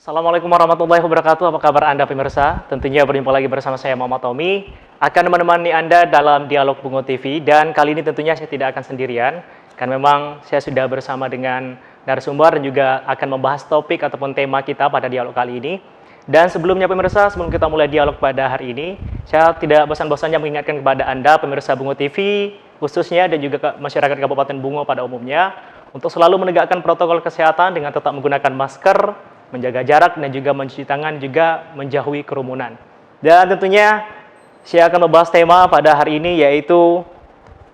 Assalamualaikum warahmatullahi wabarakatuh. Apa kabar Anda pemirsa? Tentunya berjumpa lagi bersama saya Muhammad Tommy. Akan menemani Anda dalam Dialog Bungo TV. Dan kali ini tentunya saya tidak akan sendirian. Karena memang saya sudah bersama dengan narasumber dan juga akan membahas topik ataupun tema kita pada dialog kali ini. Dan sebelumnya pemirsa, sebelum kita mulai dialog pada hari ini, saya tidak bosan-bosannya mengingatkan kepada Anda pemirsa Bungo TV khususnya dan juga masyarakat Kabupaten Bungo pada umumnya untuk selalu menegakkan protokol kesehatan dengan tetap menggunakan masker, menjaga jarak dan juga mencuci tangan, juga menjauhi kerumunan. Dan tentunya saya akan membahas tema pada hari ini yaitu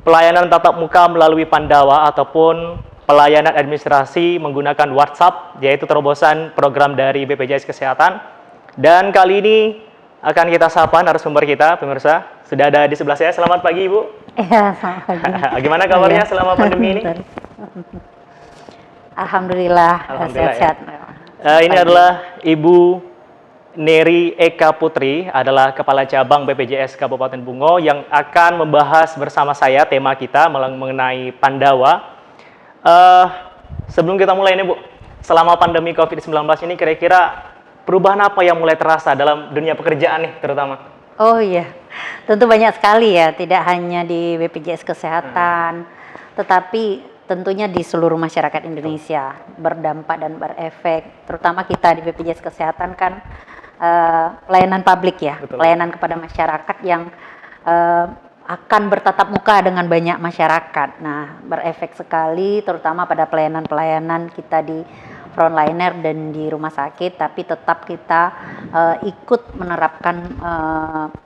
pelayanan tatap muka melalui Pandawa ataupun pelayanan administrasi menggunakan WhatsApp, yaitu terobosan program dari BPJS Kesehatan. Dan kali ini akan kita sapa narasumber kita, pemirsa. Sudah ada di sebelah saya. Selamat pagi, Ibu. Iya, selamat pagi. Gimana kabarnya selama pandemi ini? Alhamdulillah, sehat-sehat. Ini adalah Ibu Neri Eka Putri, adalah Kepala Cabang BPJS Kabupaten Bungo yang akan membahas bersama saya tema kita mengenai Pandawa. Sebelum kita mulai ini, Bu, selama pandemi COVID-19 ini kira-kira perubahan apa yang mulai terasa dalam dunia pekerjaan nih terutama? Oh iya, tentu banyak sekali ya, tidak hanya di BPJS Kesehatan, tetapi tentunya di seluruh masyarakat Indonesia berdampak dan berefek. Terutama kita di BPJS Kesehatan kan pelayanan publik ya. Betul. Pelayanan kepada masyarakat yang akan bertatap muka dengan banyak masyarakat. Nah, berefek sekali terutama pada pelayanan-pelayanan kita di frontliner dan di rumah sakit, tapi tetap kita ikut menerapkan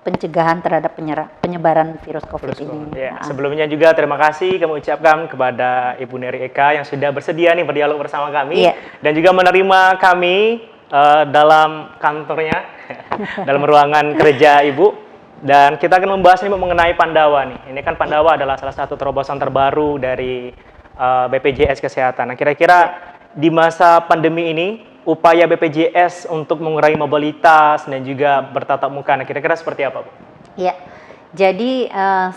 pencegahan terhadap penyebaran virus COVID ini. Ya, sebelumnya juga terima kasih kami ucapkan kepada Ibu Neri Eka yang sudah bersedia nih berdialog bersama kami, dan juga menerima kami dalam kantornya, dalam ruangan kerja Ibu. Dan kita akan membahas ini mengenai Pandawa nih. Ini kan Pandawa adalah salah satu terobosan terbaru dari BPJS Kesehatan. Nah, kira-kira di masa pandemi ini, upaya BPJS untuk mengurangi mobilitas dan juga bertatap muka, nah kira-kira seperti apa, Bu? Ya, jadi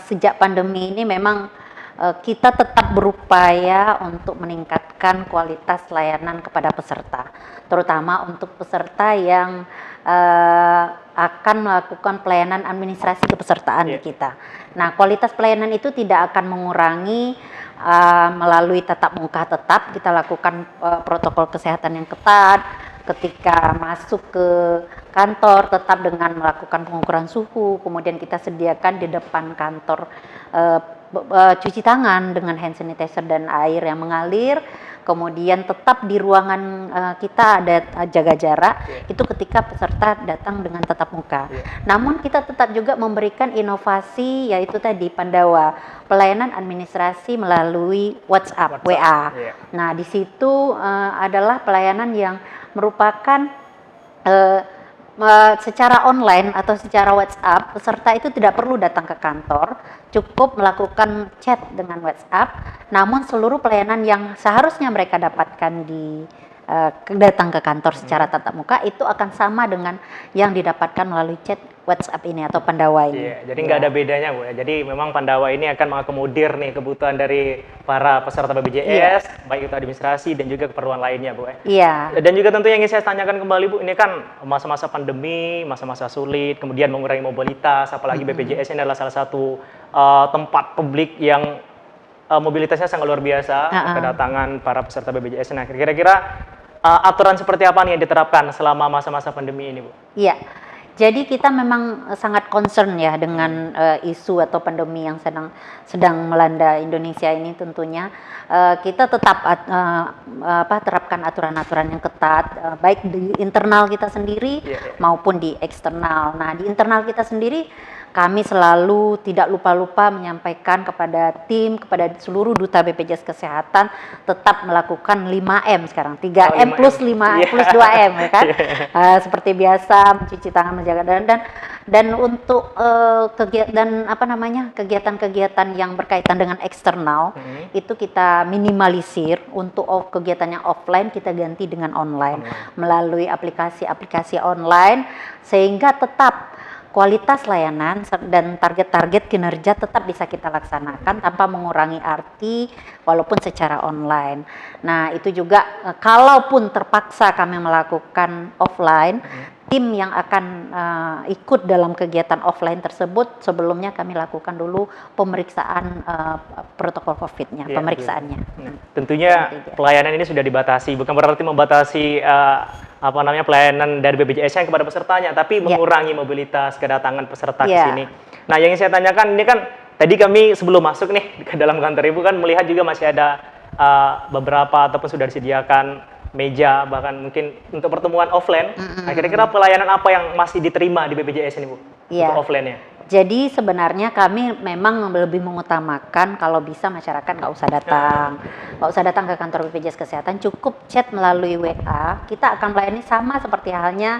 sejak pandemi ini memang kita tetap berupaya untuk meningkatkan kualitas layanan kepada peserta, terutama untuk peserta yang akan melakukan pelayanan administrasi kepesertaan di kita. Nah, kualitas pelayanan itu tidak akan mengurangi melalui tatap muka. Tetap kita lakukan protokol kesehatan yang ketat ketika masuk ke kantor, tetap dengan melakukan pengukuran suhu, kemudian kita sediakan di depan kantor cuci tangan dengan hand sanitizer dan air yang mengalir. Kemudian tetap di ruangan kita ada jaga jarak, itu ketika peserta datang dengan tatap muka. Namun kita tetap juga memberikan inovasi, yaitu tadi Pandawa, pelayanan administrasi melalui WhatsApp. WA. Nah, di situ adalah pelayanan yang merupakan secara online atau secara WhatsApp, peserta itu tidak perlu datang ke kantor, cukup melakukan chat dengan WhatsApp. Namun seluruh pelayanan yang seharusnya mereka dapatkan di datang ke kantor secara tatap muka itu akan sama dengan yang didapatkan melalui chat WhatsApp ini atau Pandawa ini. Jadi nggak ada bedanya, Bu. Jadi memang Pandawa ini akan mengakomodir nih kebutuhan dari para peserta BPJS, baik itu administrasi dan juga keperluan lainnya, Bu. Dan juga tentu yang ingin saya tanyakan kembali, Bu, ini kan masa-masa pandemi, masa-masa sulit, kemudian mengurangi mobilitas, apalagi BPJS ini adalah salah satu tempat publik yang mobilitasnya sangat luar biasa, kedatangan para peserta BPJS. Nah, kira-kira aturan seperti apa nih yang diterapkan selama masa-masa pandemi ini, Bu? Iya. Jadi kita memang sangat concern ya dengan isu atau pandemi yang sedang melanda Indonesia ini. Tentunya kita tetap terapkan aturan-aturan yang ketat, baik di internal kita sendiri maupun di eksternal. Nah, di internal kita sendiri kami selalu tidak lupa-lupa menyampaikan kepada tim, kepada seluruh duta BPJS Kesehatan, tetap melakukan 5M sekarang, 3M plus 5 plus 2M ya kan. Seperti biasa mencuci tangan, menjaga dan untuk kegiatan-kegiatan yang berkaitan dengan eksternal itu kita minimalisir. Untuk kegiatan yang offline kita ganti dengan online melalui aplikasi-aplikasi online, sehingga tetap kualitas layanan dan target-target kinerja tetap bisa kita laksanakan tanpa mengurangi arti walaupun secara online. Nah, itu juga kalaupun terpaksa kami melakukan offline, tim yang akan ikut dalam kegiatan offline tersebut sebelumnya kami lakukan dulu pemeriksaan protokol COVID-nya, pemeriksaannya. Tentunya pelayanan ini sudah dibatasi, bukan berarti membatasi pelayanan dari BPJS kepada pesertanya, tapi mengurangi mobilitas kedatangan peserta ke sini. Nah, yang saya tanyakan ini kan tadi kami sebelum masuk nih ke dalam kantor Ibu kan melihat juga masih ada beberapa ataupun sudah disediakan meja, bahkan mungkin untuk pertemuan offline. Nah, kira-kira pelayanan apa yang masih diterima di BPJS ini, Bu? Untuk offline-nya? Jadi sebenarnya kami memang lebih mengutamakan kalau bisa masyarakat nggak usah datang ke kantor BPJS Kesehatan, cukup chat melalui WA. Kita akan melayani sama seperti halnya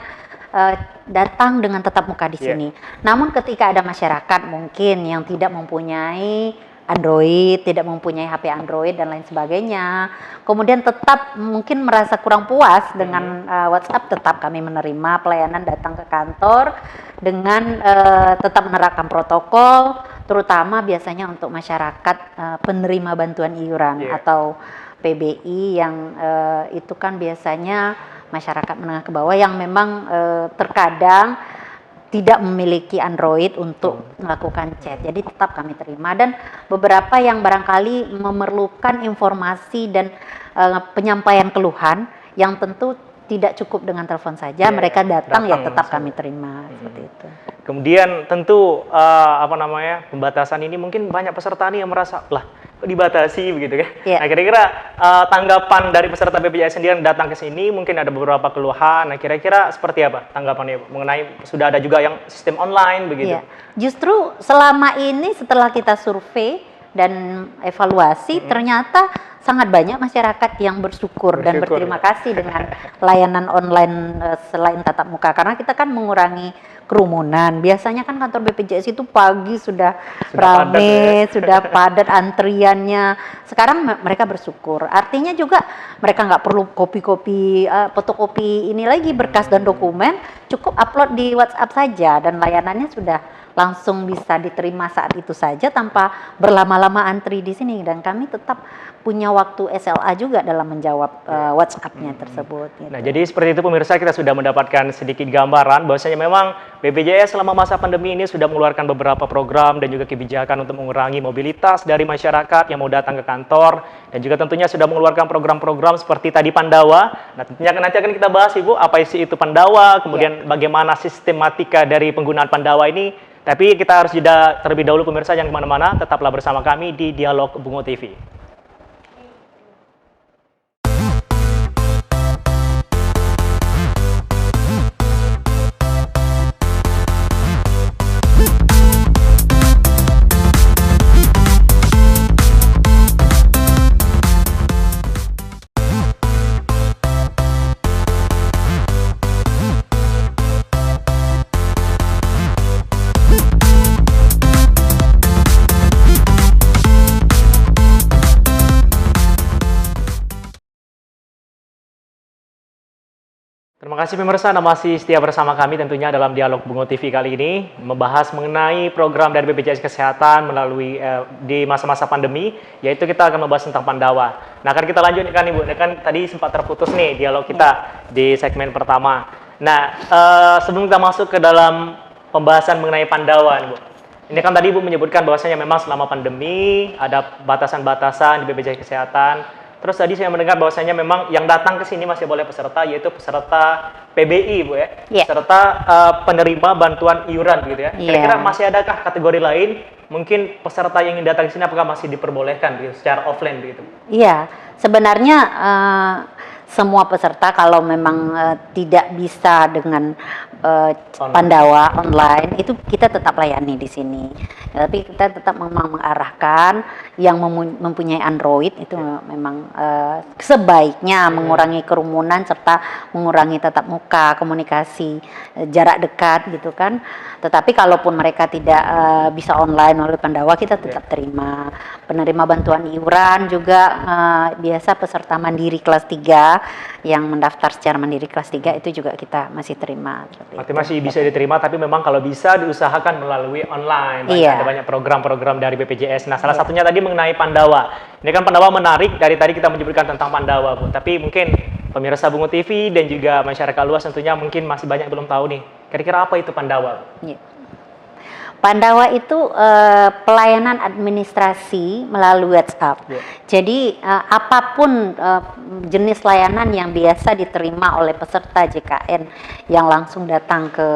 datang dengan tatap muka di sini. Namun ketika ada masyarakat mungkin yang tidak mempunyai Android, tidak mempunyai HP Android dan lain sebagainya, kemudian tetap mungkin merasa kurang puas dengan WhatsApp, tetap kami menerima pelayanan datang ke kantor dengan tetap menerapkan protokol, terutama biasanya untuk masyarakat penerima bantuan iuran atau PBI yang itu kan biasanya masyarakat menengah ke bawah yang memang terkadang tidak memiliki Android untuk melakukan chat, jadi tetap kami terima. Dan beberapa yang barangkali memerlukan informasi dan penyampaian keluhan yang tentu tidak cukup dengan telepon saja, mereka datang ya tetap kami terima seperti itu. Kemudian tentu pembatasan ini mungkin banyak peserta nih yang merasa lah kok dibatasi begitu kan? Nah, kira-kira tanggapan dari peserta BPJS sendiri yang datang ke sini, mungkin ada beberapa keluhan. Nah, kira-kira seperti apa tanggapannya mengenai sudah ada juga yang sistem online begitu? Justru selama ini setelah kita survei dan evaluasi, ternyata sangat banyak masyarakat yang bersyukur dan berterima kasih dengan layanan online selain tatap muka, karena kita kan mengurangi kerumunan. Biasanya kan kantor BPJS itu pagi sudah ramai, sudah padat antriannya. Sekarang mereka bersyukur. Artinya juga mereka nggak perlu kopi-kopi, fotokopi ini lagi berkas dan dokumen, cukup upload di WhatsApp saja dan layanannya sudah langsung bisa diterima saat itu saja tanpa berlama-lama antri di sini. Dan kami tetap punya waktu SLA juga dalam menjawab WhatsApp-nya tersebut. Gitu. Nah, jadi seperti itu pemirsa, kita sudah mendapatkan sedikit gambaran bahwasanya memang BPJS selama masa pandemi ini sudah mengeluarkan beberapa program dan juga kebijakan untuk mengurangi mobilitas dari masyarakat yang mau datang ke kantor, dan juga tentunya sudah mengeluarkan program-program seperti tadi Pandawa. Nah, tentunya nanti akan kita bahas, Ibu, apa isi itu Pandawa, kemudian bagaimana sistematika dari penggunaan Pandawa ini. Tapi kita harus jeda terlebih dahulu pemirsa, jangan kemana-mana, tetaplah bersama kami di Dialog Bungo TV. Terima kasih pemirsa, Anda masih setia bersama kami tentunya dalam Dialog Bungo TV kali ini, membahas mengenai program dari BPJS Kesehatan melalui di masa-masa pandemi, yaitu kita akan membahas tentang Pandawa. Nah, akan kita lanjutkan Ibu, kan tadi sempat terputus nih dialog kita di segmen pertama. Nah, sebelum kita masuk ke dalam pembahasan mengenai Pandawa, Ibu. Ini kan tadi Ibu menyebutkan bahwasanya memang selama pandemi ada batasan-batasan di BPJS Kesehatan. Terus tadi saya mendengar bahwasanya memang yang datang ke sini masih boleh peserta, yaitu peserta PBI, Bu ya. Peserta penerima bantuan iuran gitu ya. Kira-kira masih adakah kategori lain? Mungkin peserta yang ingin datang ke sini apakah masih diperbolehkan gitu, secara offline begitu? Iya, sebenarnya semua peserta kalau memang tidak bisa dengan Pandawa online itu kita tetap layani di sini. Tapi kita tetap memang mengarahkan yang mempunyai Android itu memang sebaiknya mengurangi kerumunan serta mengurangi tatap muka, komunikasi jarak dekat gitu kan. Tetapi kalaupun mereka tidak bisa online melalui Pandawa, kita tetap terima. Penerima bantuan iuran juga biasa peserta mandiri kelas 3 yang mendaftar secara mandiri kelas 3 itu juga kita masih terima. Berarti masih bisa diterima, tapi memang kalau bisa diusahakan melalui online. Iya. Ada banyak program-program dari BPJS. Nah, salah satunya tadi mengenai Pandawa. Ini kan Pandawa menarik, dari tadi kita menyebutkan tentang Pandawa, Bu. Tapi mungkin pemirsa Bungo TV dan juga masyarakat luas tentunya mungkin masih banyak belum tahu nih. Kira-kira apa itu Pandawa, Bu? Iya. Pandawa itu pelayanan administrasi melalui WhatsApp. Yeah. Jadi apapun jenis layanan yang biasa diterima oleh peserta JKN yang langsung datang ke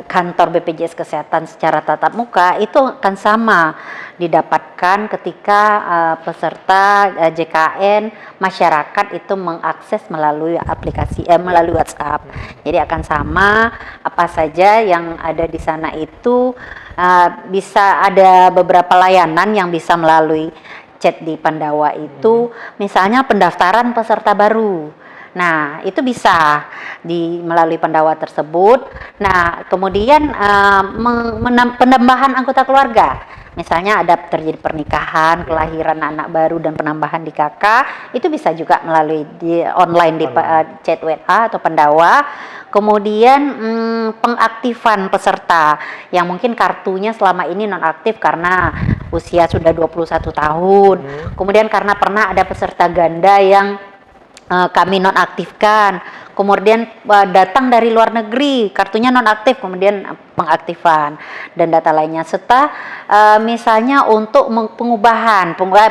kantor BPJS Kesehatan secara tatap muka itu akan sama didapatkan ketika peserta JKN masyarakat itu mengakses melalui aplikasi melalui WhatsApp. Jadi akan sama, apa saja yang ada di sana itu bisa ada beberapa layanan yang bisa melalui chat di Pandawa itu, misalnya pendaftaran peserta baru. Nah, itu bisa melalui Pandawa tersebut. Nah, kemudian penambahan anggota keluarga. Misalnya ada terjadi pernikahan, kelahiran anak baru dan penambahan di KK, itu bisa juga melalui online di chat WA atau Pandawa. Kemudian pengaktifan peserta yang mungkin kartunya selama ini nonaktif karena usia sudah 21 tahun. Kemudian karena pernah ada peserta ganda yang kami nonaktifkan, kemudian datang dari luar negeri, kartunya nonaktif, kemudian pengaktifan dan data lainnya, serta misalnya untuk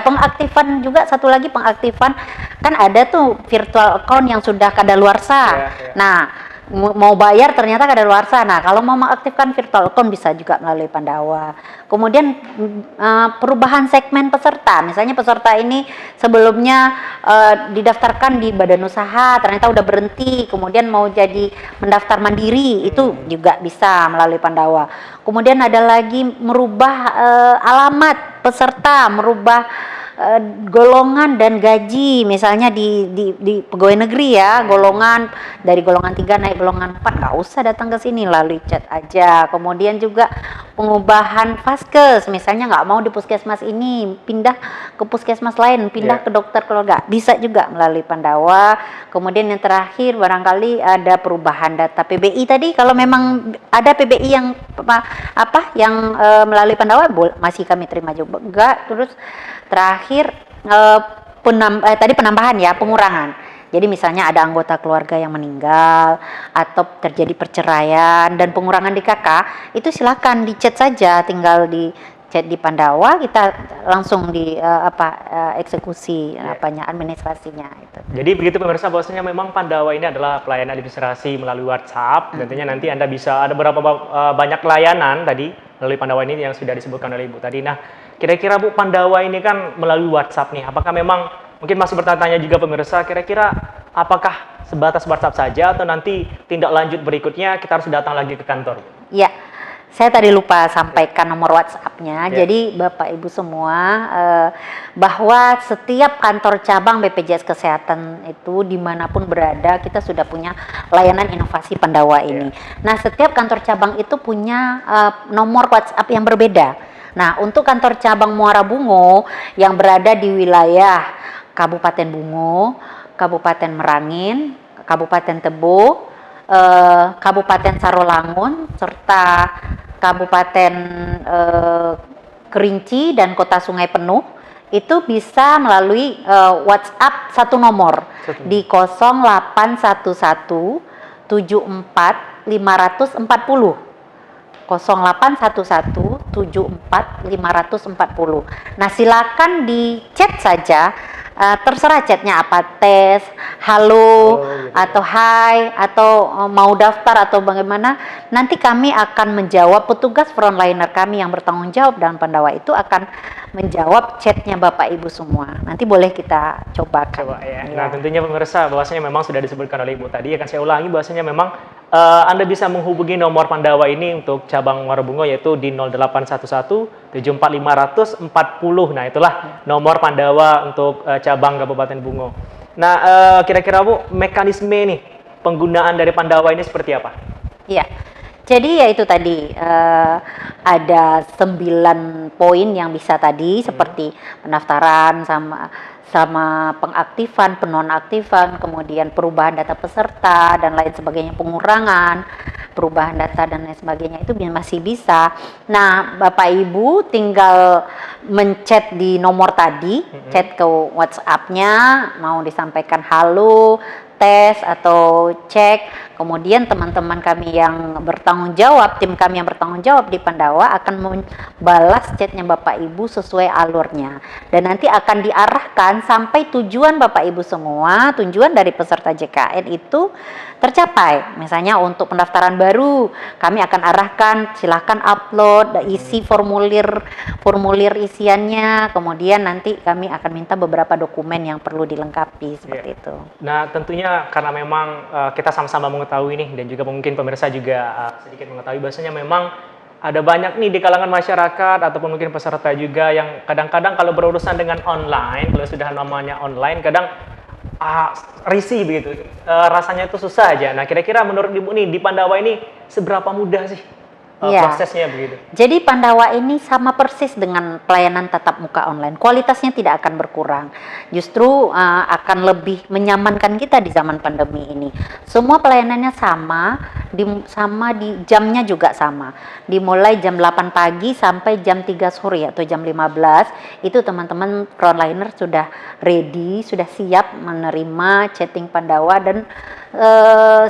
pengaktifan juga, satu lagi pengaktifan, kan ada tuh virtual account yang sudah kadaluarsa. Nah, mau bayar ternyata kadaluarsa. Nah, kalau mau mengaktifkan virtual account bisa juga melalui Pandawa. Kemudian perubahan segmen peserta, misalnya peserta ini sebelumnya didaftarkan di badan usaha, ternyata udah berhenti, kemudian mau jadi mendaftar mandiri, itu juga bisa melalui Pandawa. Kemudian ada lagi merubah alamat peserta, merubah golongan dan gaji, misalnya di pegawai negeri ya, golongan dari golongan 3 naik golongan 4, nggak usah datang ke sini, melalui chat aja. Kemudian juga pengubahan vaskes, misalnya nggak mau di puskesmas ini, pindah ke puskesmas lain, pindah ke dokter keluarga, bisa juga melalui Pandawa. Kemudian yang terakhir barangkali ada perubahan data PBI tadi, kalau memang ada PBI yang melalui Pandawa masih kami terima juga. Terus terakhir tadi penambahan ya, pengurangan. Jadi misalnya ada anggota keluarga yang meninggal atau terjadi perceraian dan pengurangan di KK, itu silakan di chat saja, tinggal di chat di Pandawa, kita langsung eksekusi administrasinya itu. Jadi begitu pemirsa, bahwasanya memang Pandawa ini adalah pelayanan administrasi melalui WhatsApp. Tentunya nanti Anda bisa ada berapa banyak layanan tadi melalui Pandawa ini yang sudah disebutkan oleh Ibu tadi. Nah, kira-kira Bu, Pandawa ini kan melalui WhatsApp nih, apakah memang mungkin masih bertanya juga pemirsa, kira-kira apakah sebatas WhatsApp saja atau nanti tindak lanjut berikutnya kita harus datang lagi ke kantor? Ya, saya tadi lupa sampaikan nomor WhatsApp-nya. Jadi Bapak Ibu semua, bahwa setiap kantor cabang BPJS Kesehatan itu dimanapun berada, kita sudah punya layanan inovasi Pandawa ini. Nah, setiap kantor cabang itu punya nomor WhatsApp yang berbeda. Nah, untuk kantor cabang Muara Bungo yang berada di wilayah Kabupaten Bungo, Kabupaten Merangin, Kabupaten Tebo, Kabupaten Sarolangun, serta Kabupaten Kerinci dan Kota Sungai Penuh, itu bisa melalui WhatsApp satu nomor di 0811 74 540. 0811 74 540. Nah, silakan di chat saja, terserah chatnya apa, tes, halo, atau hai, atau mau daftar atau bagaimana. Nanti kami akan menjawab, petugas frontliner kami yang bertanggung jawab dan Pandawa itu akan menjawab chatnya Bapak Ibu semua. Nanti boleh kita coba ya. Nah, tentunya pemirsa, bahwasanya memang sudah disebutkan oleh Ibu tadi, akan saya ulangi bahwasanya memang Anda bisa menghubungi nomor Pandawa ini untuk cabang Muara Bungo, yaitu di 0811 74 540. Nah, itulah nomor Pandawa untuk cabang Kabupaten Bungo. Nah, kira-kira Bu, mekanisme nih penggunaan dari Pandawa ini seperti apa? Iya. Jadi ya itu tadi ada 9 poin yang bisa tadi, seperti pendaftaran sama pengaktifan, penonaktifan, kemudian perubahan data peserta dan lain sebagainya, pengurangan, perubahan data dan lain sebagainya itu masih bisa. Nah, Bapak Ibu tinggal menchat di nomor tadi, chat ke WhatsApp-nya, mau disampaikan halo, tes atau cek, kemudian teman-teman kami yang bertanggung jawab, tim kami yang bertanggung jawab di Pandawa akan membalas chatnya Bapak Ibu sesuai alurnya, dan nanti akan diarahkan sampai tujuan Bapak Ibu semua, tujuan dari peserta JKN itu tercapai. Misalnya untuk pendaftaran baru, kami akan arahkan silahkan upload, isi formulir isiannya, kemudian nanti kami akan minta beberapa dokumen yang perlu dilengkapi seperti itu. Nah, tentunya karena memang kita sama-sama mengetahui nih, dan juga mungkin pemirsa juga sedikit mengetahui bahwasanya memang ada banyak nih di kalangan masyarakat ataupun mungkin peserta juga yang kadang-kadang kalau berurusan dengan online, kalau sudah namanya online, kadang risih begitu, rasanya itu susah aja. Nah, kira-kira menurut Ibu nih di Pandawa ini seberapa mudah sih prosesnya begitu? Jadi Pandawa ini sama persis dengan pelayanan tatap muka online. Kualitasnya tidak akan berkurang. Justru akan lebih menyamankan kita di zaman pandemi ini. Semua pelayanannya sama di jamnya juga sama. Dimulai jam 8 pagi sampai jam 3 sore atau jam 15. Itu teman-teman frontliner sudah ready, sudah siap menerima chatting Pandawa, dan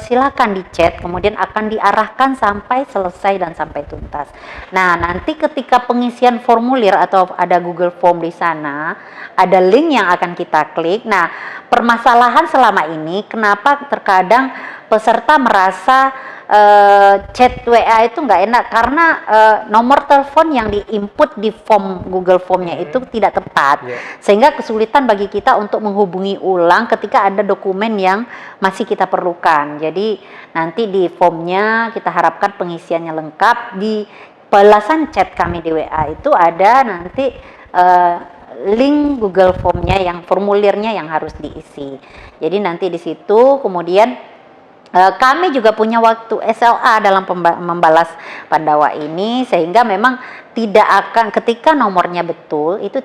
silakan di chat, kemudian akan diarahkan sampai selesai dan sampai tuntas. Nah, nanti ketika pengisian formulir atau ada Google Form di sana, ada link yang akan kita klik. Nah, permasalahan selama ini kenapa terkadang peserta merasa chat WA itu nggak enak karena nomor telepon yang diinput di form Google Formnya itu tidak tepat, sehingga kesulitan bagi kita untuk menghubungi ulang ketika ada dokumen yang masih kita perlukan. Jadi nanti di formnya kita harapkan pengisiannya lengkap. Di balasan chat kami di WA itu ada nanti link Google Formnya, yang formulirnya yang harus diisi. Jadi nanti di situ kemudian kami juga punya waktu SLA dalam membalas Pandawa ini, sehingga memang tidak akan, ketika nomornya betul itu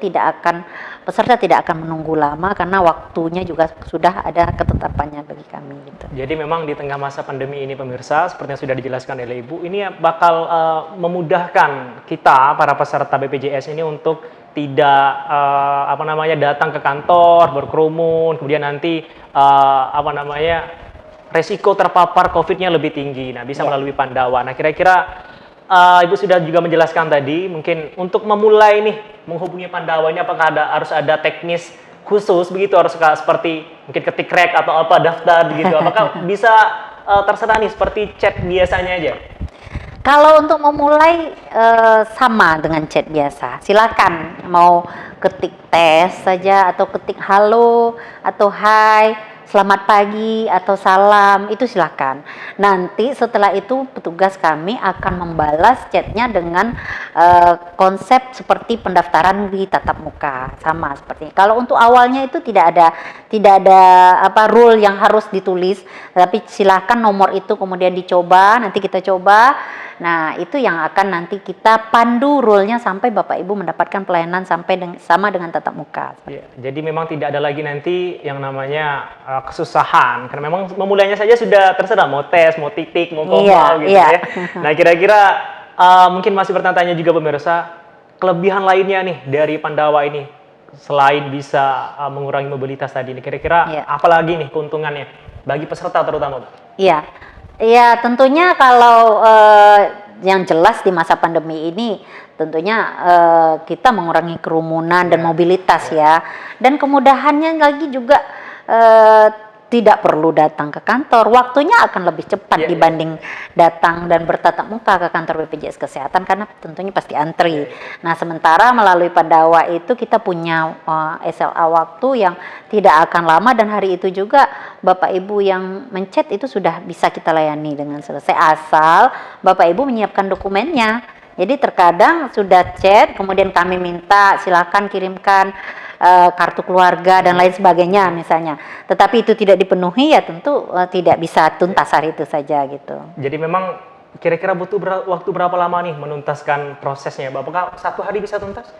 peserta tidak akan menunggu lama karena waktunya juga sudah ada ketetapannya bagi kami gitu. Jadi memang di tengah masa pandemi ini pemirsa, seperti yang sudah dijelaskan oleh Ibu, ini bakal memudahkan kita para peserta BPJS ini untuk tidak datang ke kantor berkerumun, kemudian nanti resiko terpapar COVID-nya lebih tinggi. Nah, bisa melalui Pandawa. Nah, kira-kira Ibu sudah juga menjelaskan tadi, mungkin untuk memulai nih menghubungi Pandawa ini apakah harus ada teknis khusus begitu, harus seperti mungkin ketik rek atau apa daftar begitu. Apakah bisa terserah nih seperti chat biasanya aja? Kalau untuk memulai sama dengan chat biasa, silakan mau ketik tes saja atau ketik halo atau hai, selamat pagi atau salam, itu silakan. Nanti setelah itu petugas kami akan membalas chatnya dengan konsep seperti pendaftaran di tatap muka, sama seperti. Kalau untuk awalnya itu tidak ada rule yang harus ditulis, tapi silakan nomor itu kemudian dicoba, nanti kita coba. Nah, itu yang akan nanti kita pandu rule-nya sampai Bapak Ibu mendapatkan pelayanan sama dengan tatap muka. Ya, jadi memang tidak ada lagi nanti yang namanya kesusahan, karena memang memulainya saja sudah terserah, mau tes, mau titik, mau koma gitu ya. Nah, kira-kira mungkin masih bertanya-tanya juga pemirsa, kelebihan lainnya nih dari Pandawa ini selain bisa mengurangi mobilitas tadi ini, kira-kira apa lagi nih keuntungannya bagi peserta terutama? Iya. Ya, tentunya kalau yang jelas di masa pandemi ini tentunya kita mengurangi kerumunan dan mobilitas ya. Dan kemudahannya lagi juga tidak perlu datang ke kantor, waktunya akan lebih cepat dibanding datang dan bertatap muka ke kantor BPJS Kesehatan karena tentunya pasti antri. Nah, sementara melalui Pandawa itu kita punya SLA waktu yang tidak akan lama, dan hari itu juga Bapak Ibu yang menchat itu sudah bisa kita layani dengan selesai, asal Bapak Ibu menyiapkan dokumennya. Jadi terkadang sudah chat, kemudian kami minta silakan kirimkan kartu keluarga dan lain sebagainya misalnya. Tetapi itu tidak dipenuhi, ya tentu tidak bisa tuntas hari itu saja gitu. Jadi memang kira-kira butuh waktu berapa lama nih menuntaskan prosesnya? Apakah 1 hari bisa tuntas?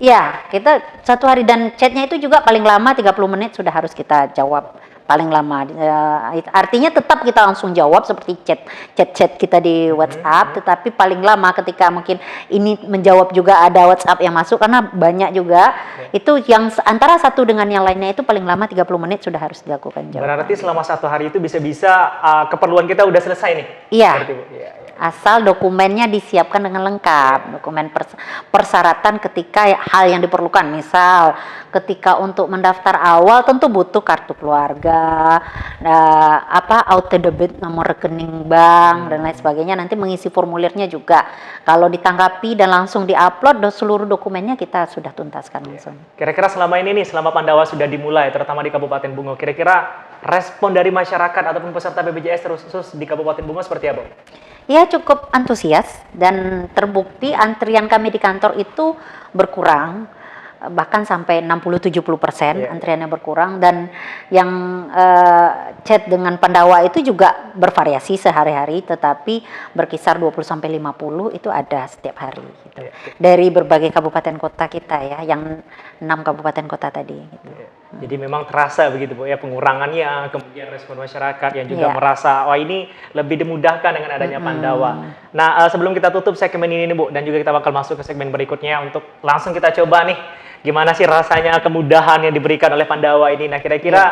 Iya, kita 1 hari dan chatnya itu juga paling lama 30 menit sudah harus kita jawab paling lama. Artinya tetap kita langsung jawab seperti chat kita di WhatsApp, tetapi paling lama ketika mungkin ini menjawab juga ada WhatsApp yang masuk karena banyak juga. Itu yang antara satu dengan yang lainnya itu paling lama 30 menit sudah harus dilakukan jawaban. Berarti selama 1 hari itu bisa-bisa keperluan kita udah selesai nih. Iya. Berarti, Bu. Iya. Asal dokumennya disiapkan dengan lengkap, dokumen persyaratan ketika hal yang diperlukan, misal ketika untuk mendaftar awal tentu butuh kartu keluarga, auto debit nomor rekening bank dan lain sebagainya. Nanti mengisi formulirnya juga. Kalau ditanggapi dan langsung diupload, seluruh dokumennya kita sudah tuntaskan langsung. Kira-kira selama ini nih, selama Pandawa sudah dimulai, terutama di Kabupaten Bungo, kira-kira respon dari masyarakat ataupun peserta BPJS khusus di Kabupaten Bungo seperti apa? Ya, cukup antusias dan terbukti antrian kami di kantor itu berkurang, bahkan sampai 60-70% antriannya berkurang, dan yang chat dengan Pandawa itu juga bervariasi sehari-hari, tetapi berkisar 20-50 itu ada setiap hari gitu. Dari berbagai kabupaten kota kita ya, yang 6 kabupaten kota tadi gitu. Jadi memang terasa begitu Bu ya, pengurangannya, kemudian respon masyarakat yang juga merasa wah ini lebih dimudahkan dengan adanya Pandawa. Nah, sebelum kita tutup segmen ini nih Bu, dan juga kita bakal masuk ke segmen berikutnya untuk langsung kita coba nih gimana sih rasanya kemudahan yang diberikan oleh Pandawa ini. Nah, kira-kira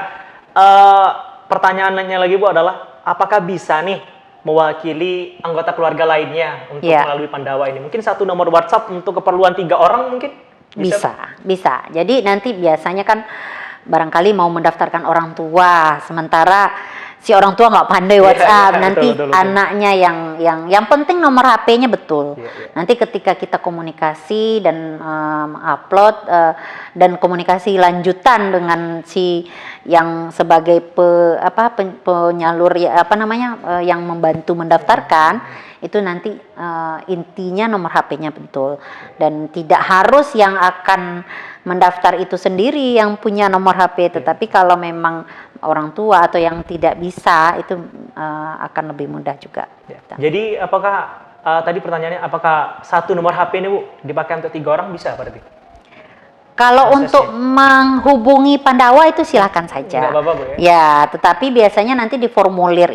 pertanyaannya lagi Bu adalah apakah bisa nih mewakili anggota keluarga lainnya untuk melalui Pandawa ini? Mungkin satu nomor WhatsApp untuk keperluan 3 orang mungkin? Bisa. Jadi nanti biasanya kan barangkali mau mendaftarkan orang tua, sementara si orang tua nggak pandai WhatsApp, nanti anaknya yang penting nomor HP-nya betul. Nanti ketika kita komunikasi dan upload dan komunikasi lanjutan dengan si yang sebagai penyalur yang membantu mendaftarkan, itu nanti intinya nomor HP-nya betul, dan tidak harus yang akan mendaftar itu sendiri yang punya nomor HP, tetapi kalau memang orang tua atau yang tidak bisa itu akan lebih mudah juga. Jadi apakah tadi pertanyaannya apakah satu nomor HP ini Bu dipakai untuk 3 orang bisa berarti? Kalau untuk menghubungi Pandawa itu silakan saja. Nggak apa-apa Bu ya? Ya, tetapi biasanya nanti di formulir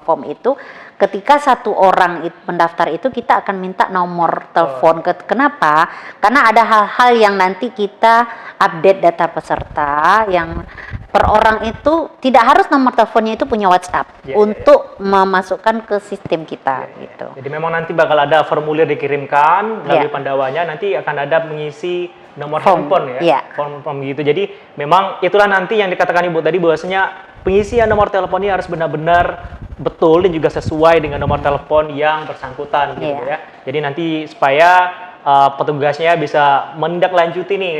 form itu, ketika satu orang pendaftar itu kita akan minta nomor telepon. Kenapa? Karena ada hal-hal yang nanti kita update data peserta yang per orang itu tidak harus nomor teleponnya itu punya WhatsApp untuk memasukkan ke sistem kita gitu. Jadi memang nanti bakal ada formulir dikirimkan melalui Pandawanya, nanti akan ada mengisi nomor handphone form gitu. Jadi memang itulah nanti yang dikatakan Ibu tadi bahwasanya pengisian nomor teleponnya harus benar-benar betul dan juga sesuai dengan nomor telepon yang bersangkutan gitu ya. Jadi nanti supaya petugasnya bisa menindaklanjuti nih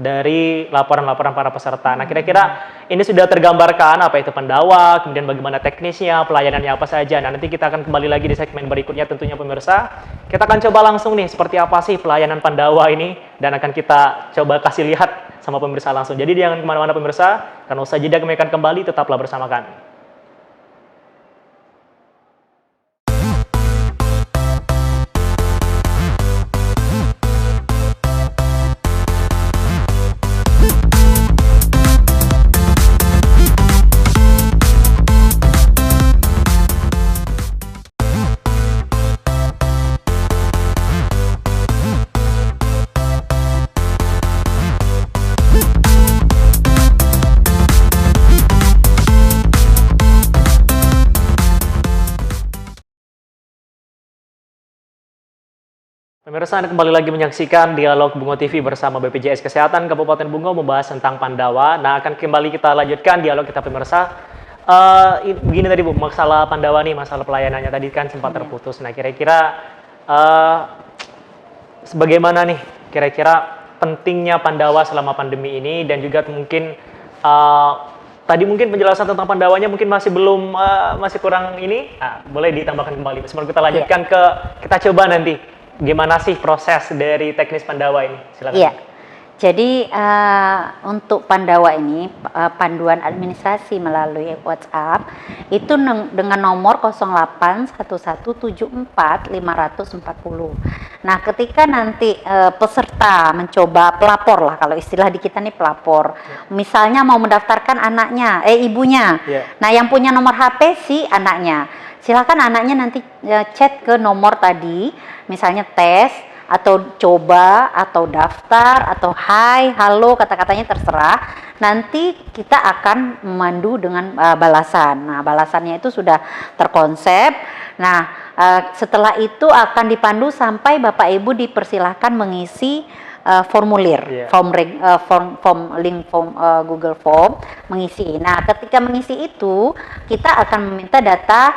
dari laporan-laporan para peserta. Nah, kira-kira ini sudah tergambarkan apa itu Pandawa, kemudian bagaimana teknisnya, pelayanannya apa saja. Nah, nanti kita akan kembali lagi di segmen berikutnya tentunya pemirsa. Kita akan coba langsung nih seperti apa sih pelayanan Pandawa ini, dan akan kita coba kasih lihat sama pemirsa langsung. Jadi jangan kemana-mana pemirsa, karena usai jeda kami akan kembali, tetaplah bersama kami. Pemirsa, Anda kembali lagi menyaksikan Dialog Bungo TV bersama BPJS Kesehatan Kabupaten Bungo membahas tentang Pandawa. Nah, akan kembali kita lanjutkan dialog kita pemirsa. Begini tadi Bu, masalah Pandawa nih, masalah pelayanannya tadi kan sempat terputus. Nah, kira-kira sebagaimana nih kira-kira pentingnya Pandawa selama pandemi ini, dan juga mungkin tadi mungkin penjelasan tentang Pandawanya mungkin masih belum masih kurang ini. Nah, boleh ditambahkan kembali. Sebelum kita lanjutkan kita coba nanti gimana sih proses dari teknis Pandawa ini? Silakan. Iya. Jadi untuk Pandawa ini panduan administrasi melalui WhatsApp itu dengan nomor 081174 540. Nah, ketika nanti peserta mencoba pelapor lah, kalau istilah di kita nih pelapor, misalnya mau mendaftarkan anaknya, ibunya. Nah, yang punya nomor HP si anaknya. Silakan anaknya nanti chat ke nomor tadi, misalnya tes atau coba atau daftar atau hai, halo, kata-katanya terserah. Nanti kita akan memandu dengan balasan. Nah, balasannya itu sudah terkonsep. Nah, setelah itu akan dipandu sampai Bapak Ibu dipersilahkan mengisi formulir, form Google Form, mengisi. Nah, ketika mengisi itu kita akan meminta data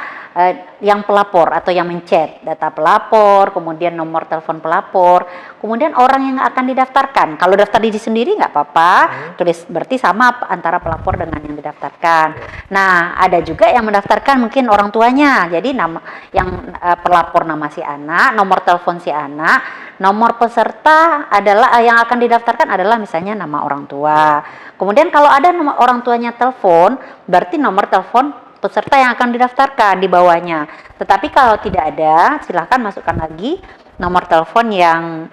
yang pelapor atau yang menchat, data pelapor, kemudian nomor telepon pelapor, kemudian orang yang akan didaftarkan. Kalau daftar diri sendiri nggak apa-apa, tulis berarti sama antara pelapor dengan yang didaftarkan. Nah, ada juga yang mendaftarkan mungkin orang tuanya. Jadi nama yang pelapor nama si anak, nomor telepon si anak, nomor peserta adalah yang akan didaftarkan adalah misalnya nama orang tua. Kemudian kalau ada nomor orang tuanya telepon, berarti nomor telepon peserta yang akan didaftarkan di bawahnya. Tetapi kalau tidak ada, silahkan masukkan lagi nomor telepon yang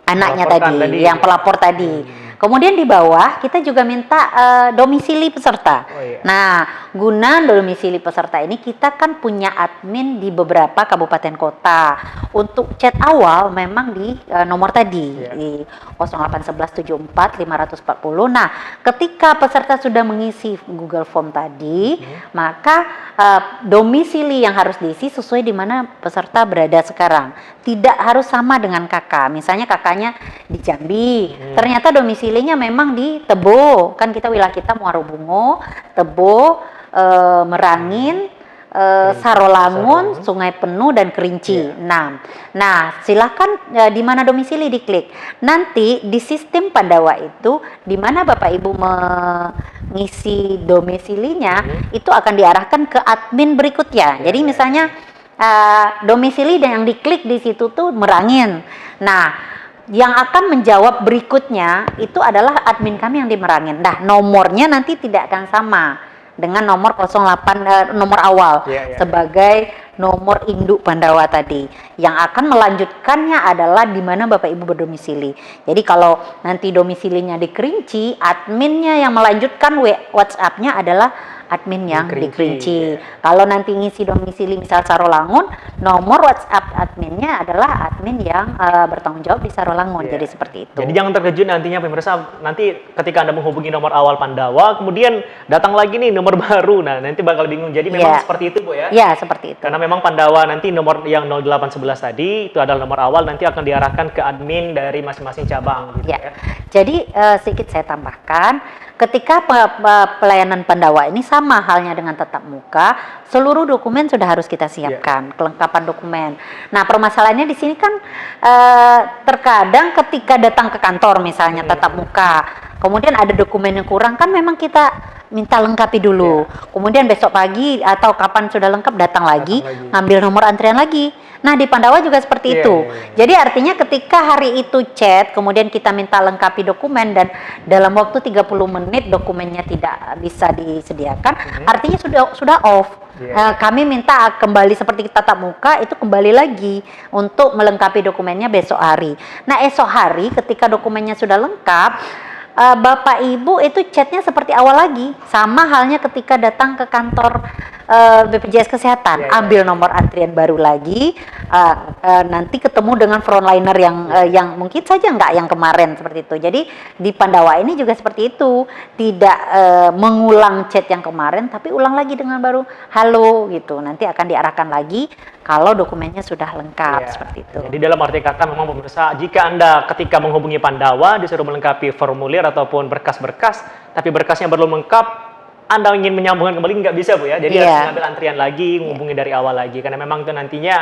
anaknya tadi, yang pelapor tadi. Kemudian di bawah kita juga minta domisili peserta. Nah, guna domisili peserta ini kita kan punya admin di beberapa kabupaten kota. Untuk chat awal memang di nomor tadi di 081174 540. Nah, ketika peserta sudah mengisi Google Form tadi, maka domisili yang harus diisi sesuai di mana peserta berada sekarang. Tidak harus sama dengan kakak. Misalnya kakaknya di Jambi, ternyata domisilinya memang di Tebo. Kan kita wilayah kita Muarubungo, Tebo, Merangin, Sarolangun, Sungai Penuh dan Kerinci. Nah, silakan di mana domisili diklik. Nanti di sistem Pandawa itu di mana Bapak Ibu mengisi domisilinya itu akan diarahkan ke admin berikutnya. Jadi misalnya domisili dan yang diklik di situ tuh Merangin. Nah, yang akan menjawab berikutnya itu adalah admin kami yang di Merangin. Nah, nomornya nanti tidak akan sama dengan nomor 08 nomor awal sebagai nomor induk Pandawa tadi. Yang akan melanjutkannya adalah di mana Bapak Ibu berdomisili. Jadi kalau nanti domisilinya di Kerinci, adminnya yang melanjutkan WhatsApp-nya adalah admin yang di Kerinci. Kalau nanti ngisi domisili misal Sarolangun, nomor WhatsApp adminnya adalah admin yang bertanggung jawab di Sarolangun. Jadi seperti itu. Jadi jangan terkejut nantinya pemirsa, nanti ketika Anda menghubungi nomor awal Pandawa, kemudian datang lagi nih nomor baru. Nah, nanti bakal bingung. Jadi memang seperti itu, Bu ya? Iya, seperti itu. Karena memang Pandawa nanti nomor yang 0811 tadi itu adalah nomor awal, nanti akan diarahkan ke admin dari masing-masing cabang gitu ya. Jadi sedikit saya tambahkan, ketika pelayanan Pandawa ini sama halnya dengan tatap muka, seluruh dokumen sudah harus kita siapkan, kelengkapan dokumen. Nah, permasalahannya di sini kan terkadang ketika datang ke kantor misalnya tatap muka, kemudian ada dokumen yang kurang, kan memang kita minta lengkapi dulu. Kemudian besok pagi atau kapan sudah lengkap datang lagi, ngambil nomor antrian lagi. Nah, di Pandawa juga seperti itu. Jadi artinya ketika hari itu chat, kemudian kita minta lengkapi dokumen dan dalam waktu 30 menit dokumennya tidak bisa disediakan, artinya sudah off. Kami minta kembali seperti tatap muka, itu kembali lagi untuk melengkapi dokumennya besok hari. Nah, esok hari ketika dokumennya sudah lengkap, Bapak Ibu itu chatnya seperti awal lagi, sama halnya ketika datang ke kantor BPJS Kesehatan, ambil nomor antrian baru lagi, nanti ketemu dengan frontliner yang mungkin saja nggak yang kemarin seperti itu. Jadi di Pandawa ini juga seperti itu, tidak mengulang chat yang kemarin, tapi ulang lagi dengan baru halo gitu. Nanti akan diarahkan lagi kalau dokumennya sudah lengkap seperti itu. Jadi dalam arti kata memang pemirsa, jika Anda ketika menghubungi Pandawa disuruh melengkapi formulir ataupun berkas-berkas, tapi berkasnya belum lengkap, Anda ingin menyambungkan kembali nggak bisa, Bu ya. Jadi harus mengambil antrian lagi, menghubungi dari awal lagi, karena memang itu nantinya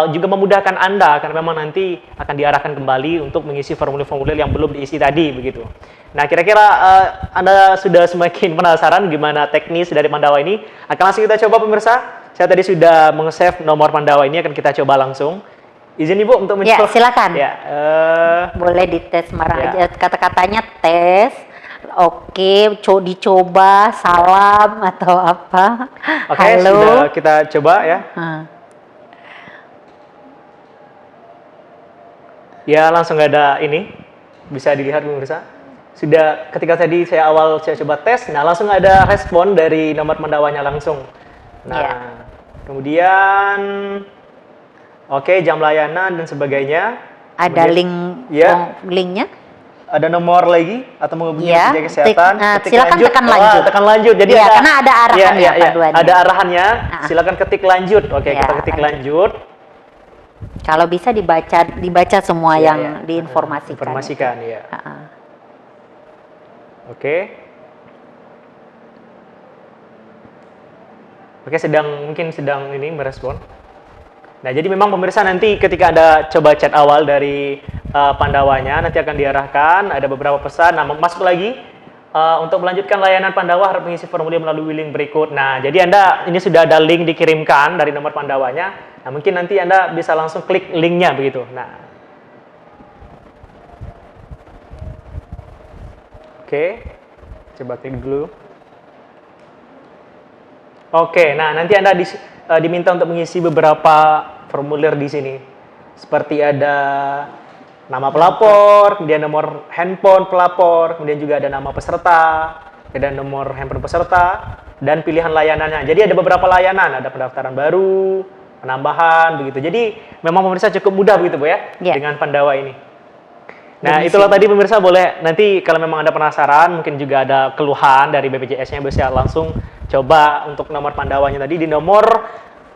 juga memudahkan Anda, karena memang nanti akan diarahkan kembali untuk mengisi formulir-formulir yang belum diisi tadi, begitu. Nah, kira-kira Anda sudah semakin penasaran gimana teknis dari Pandawa ini? Akan langsung kita coba pemirsa. Saya tadi sudah meng-save nomor Pandawa ini, akan kita coba langsung. Izin Ibu untuk Ya, mencoba. silakan. Ya, Boleh dites marah Ya. aja. Kata-katanya tes. Oke, dicoba, salam atau apa. oke, Halo. sudah kita coba ya. Hmm. Ya, langsung ada ini. Bisa dilihat pemirsa. Sudah ketika tadi saya coba tes, nah langsung ada respon dari nomor pendawanya langsung. Nah, Ya. kemudian oke, jam layanan dan sebagainya. Ada Kemudian- link Ya. linknya? Ada nomor lagi atau menghubungi Ya, BPJS Kesehatan? Ketik silakan tekan lanjut. Tekan lanjut. Jadi Ya, ada, karena ada arahannya panduannya. Ada arahannya. Ah. Silakan ketik lanjut. Oke, Ya, kita ketik lanjut. Kalau bisa dibaca semua Ya, yang ya. diinformasikan. Informasikan, ya. Ah. Oke. Oke, mungkin sedang ini merespon. Nah, jadi memang pemirsa nanti ketika Anda coba chat awal dari Pandawanya, nanti akan diarahkan, ada beberapa pesan, nah masuk lagi, untuk melanjutkan layanan Pandawa harus mengisi formulir melalui link berikut. Nah, jadi Anda, ini sudah ada link dikirimkan dari nomor Pandawanya, nah mungkin nanti Anda bisa langsung klik linknya begitu. Nah, oke, coba klik dulu. Oke, nah nanti Anda diminta untuk mengisi beberapa formulir di sini. Seperti ada nama pelapor, kemudian nomor handphone pelapor, kemudian juga ada nama peserta, ada nomor handphone peserta, dan pilihan layanannya. Jadi ada beberapa layanan, ada pendaftaran baru, penambahan, begitu. Jadi memang pemirsa cukup mudah begitu Bu ya, Ya. dengan Pandawa ini. Nah, itulah tadi pemirsa, boleh nanti kalau memang Anda penasaran, mungkin juga ada keluhan dari BPJS-nya, bisa langsung coba untuk nomor Pandawanya tadi di nomor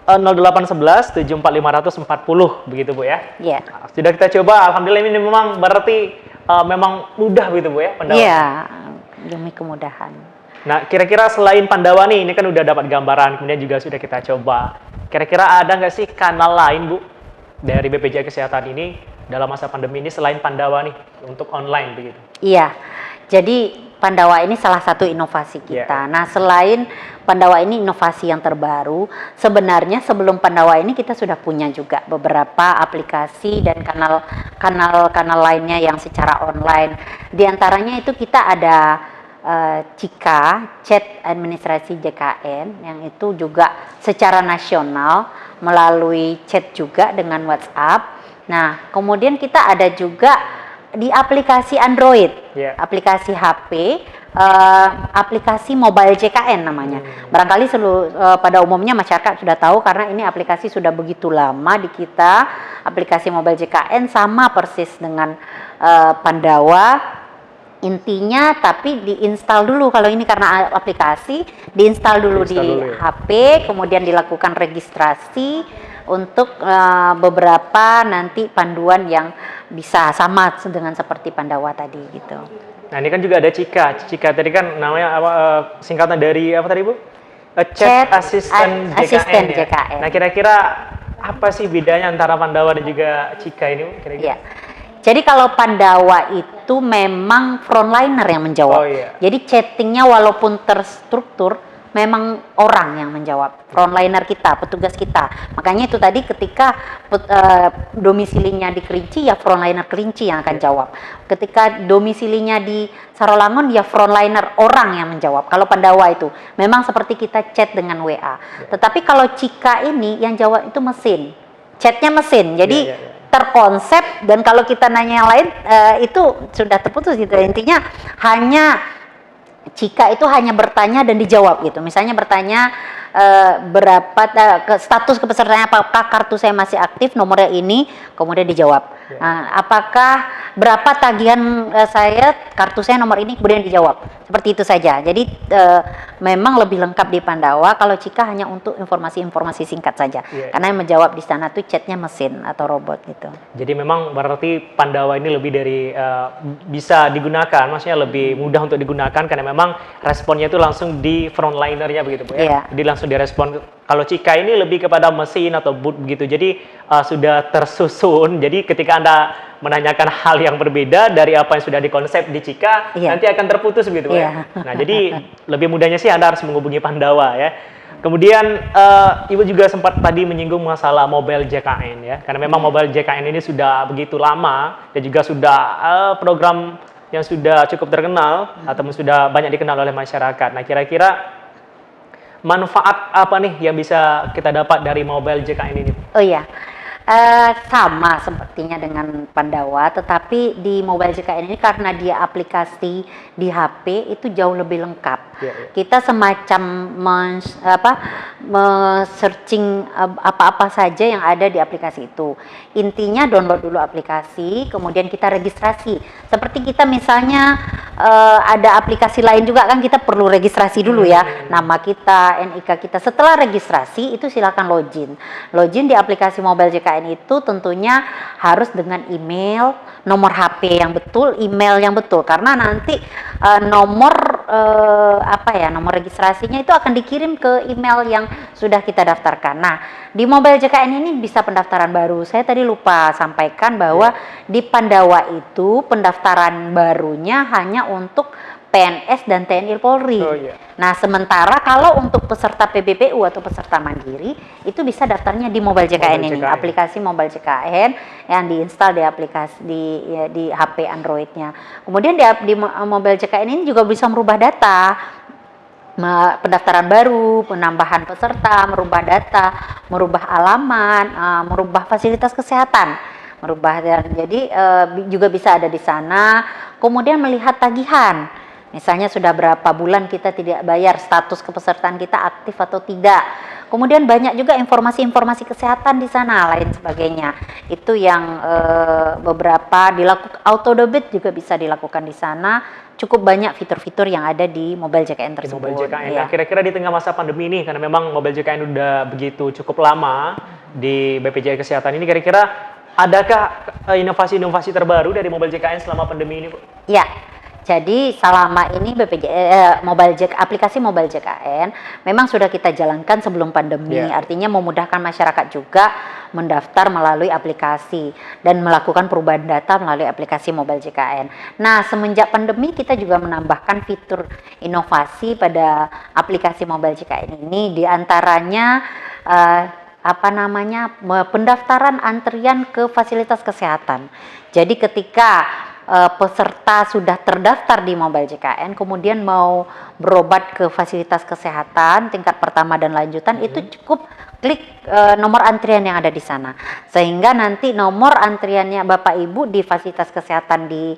0811 74 540 begitu Bu ya. Iya. Nah, sudah kita coba, alhamdulillah ini memang berarti memang mudah begitu Bu ya Pandawa. Iya, demi kemudahan. Nah, kira-kira selain Pandawa nih, ini kan udah dapat gambaran, kemudian juga sudah kita coba. Kira-kira ada nggak sih kanal lain Bu dari BPJS Kesehatan ini dalam masa pandemi ini selain Pandawa nih untuk online begitu? Iya, jadi Pandawa ini salah satu inovasi kita. Yeah. Nah, selain Pandawa ini inovasi yang terbaru, sebenarnya sebelum Pandawa ini kita sudah punya juga beberapa aplikasi dan kanal lainnya yang secara online. Di antaranya itu kita ada Cika, Chat Administrasi JKN, yang itu juga secara nasional melalui chat juga dengan WhatsApp. Nah, kemudian kita ada juga di aplikasi Android, aplikasi HP, aplikasi mobile JKN namanya. Barangkali pada umumnya masyarakat sudah tahu karena ini aplikasi sudah begitu lama di kita. Aplikasi mobile JKN sama persis dengan Pandawa. Intinya tapi diinstal dulu, kalau ini karena aplikasi diinstal dulu di HP, kemudian dilakukan registrasi untuk beberapa nanti panduan yang bisa sama dengan seperti Pandawa tadi gitu. Nah, ini kan juga ada Cika. Cika tadi kan namanya apa, singkatan dari apa tadi Bu? Chat Assistant JKN, ya? JKN. Nah, kira-kira apa sih bedanya antara Pandawa dan juga Cika ini Bu? Kira-kira? Ya. Jadi kalau Pandawa itu memang frontliner yang menjawab. Oh, iya. Jadi chattingnya walaupun terstruktur, memang orang yang menjawab. Frontliner kita, petugas kita. Makanya itu tadi ketika domisilinya di Kerinci, ya frontliner Kerinci yang akan jawab. Ketika domisilinya di Sarolangun, ya frontliner orang yang menjawab. Kalau Pandawa itu memang seperti kita chat dengan WA. Tetapi kalau Cika ini yang jawab itu mesin. Chatnya mesin. Jadi terkonsep, dan kalau kita nanya yang lain itu sudah terputus gitu. Intinya hanya Cika itu hanya bertanya dan dijawab gitu. Misalnya bertanya berapa status kepesertaannya, apakah kartu saya masih aktif, nomornya ini, kemudian dijawab. Apakah berapa tagihan saya, kartu saya nomor ini, kemudian dijawab. Seperti itu saja. Jadi memang lebih lengkap di Pandawa. Kalau Cika hanya untuk informasi-informasi singkat saja. Karena yang menjawab di sana tuh chatnya mesin atau robot gitu. Jadi memang berarti Pandawa ini lebih dari bisa digunakan, maksudnya lebih mudah untuk digunakan karena memang responnya itu langsung di frontlinernya begitu Bu ya. Jadi langsung direspon. Kalau Cika ini lebih kepada mesin atau bot begitu. Jadi sudah tersusun. Jadi ketika Anda menanyakan hal yang berbeda dari apa yang sudah dikonsep di Cika, nanti akan terputus begitu ya. Nah, jadi lebih mudahnya sih Anda harus menghubungi Pandawa ya. Kemudian Ibu juga sempat tadi menyinggung masalah mobile JKN ya, karena memang mobile JKN ini sudah begitu lama dan juga sudah program yang sudah cukup terkenal atau sudah banyak dikenal oleh masyarakat. Nah, kira-kira manfaat apa nih yang bisa kita dapat dari mobile JKN ini? Oh iya, sama sepertinya dengan Pandawa, tetapi di mobile JKN ini karena dia aplikasi di HP itu jauh lebih lengkap. Kita semacam searching apa-apa saja yang ada di aplikasi itu. Intinya download dulu aplikasi, kemudian kita registrasi. Seperti kita misalnya ada aplikasi lain juga kan kita perlu registrasi dulu ya, nama kita, NIK kita. Setelah registrasi itu silakan login. Login di aplikasi mobile JKN itu tentunya harus dengan email, nomor HP yang betul, email yang betul, karena nanti nomor nomor registrasinya itu akan dikirim ke email yang sudah kita daftarkan. Nah, di mobile JKN ini bisa pendaftaran baru. Saya tadi lupa sampaikan bahwa di Pandawa itu pendaftaran barunya hanya untuk PNS dan TNI Polri. Nah, sementara kalau untuk peserta PBPU atau peserta mandiri itu bisa daftarnya di mobile JKN ini, aplikasi mobile JKN yang diinstal di aplikasi di HP Androidnya. Kemudian di mobile JKN ini juga bisa merubah data, pendaftaran baru, penambahan peserta, merubah data, merubah alamat, merubah fasilitas kesehatan, jadi juga bisa ada di sana. Kemudian melihat tagihan. Misalnya sudah berapa bulan kita tidak bayar, status kepesertaan kita aktif atau tidak. Kemudian banyak juga informasi-informasi kesehatan di sana, lain sebagainya. Itu yang beberapa dilakukan, auto debit juga bisa dilakukan di sana. Cukup banyak fitur-fitur yang ada di mobile JKN tersebut. Mobile JKN. Nah, kira-kira di tengah masa pandemi ini, karena memang mobile JKN udah begitu cukup lama di BPJS Kesehatan ini, kira-kira adakah inovasi-inovasi terbaru dari mobile JKN selama pandemi ini, Bu? Ya. Jadi selama ini aplikasi mobile JKN memang sudah kita jalankan sebelum pandemi, artinya memudahkan masyarakat juga mendaftar melalui aplikasi dan melakukan perubahan data melalui aplikasi mobile JKN. Nah, semenjak pandemi kita juga menambahkan fitur inovasi pada aplikasi mobile JKN ini, diantaranya pendaftaran antrian ke fasilitas kesehatan. Jadi ketika peserta sudah terdaftar di mobile JKN, kemudian mau berobat ke fasilitas kesehatan tingkat pertama dan lanjutan, itu cukup klik nomor antrian yang ada di sana, sehingga nanti nomor antriannya Bapak Ibu di fasilitas kesehatan di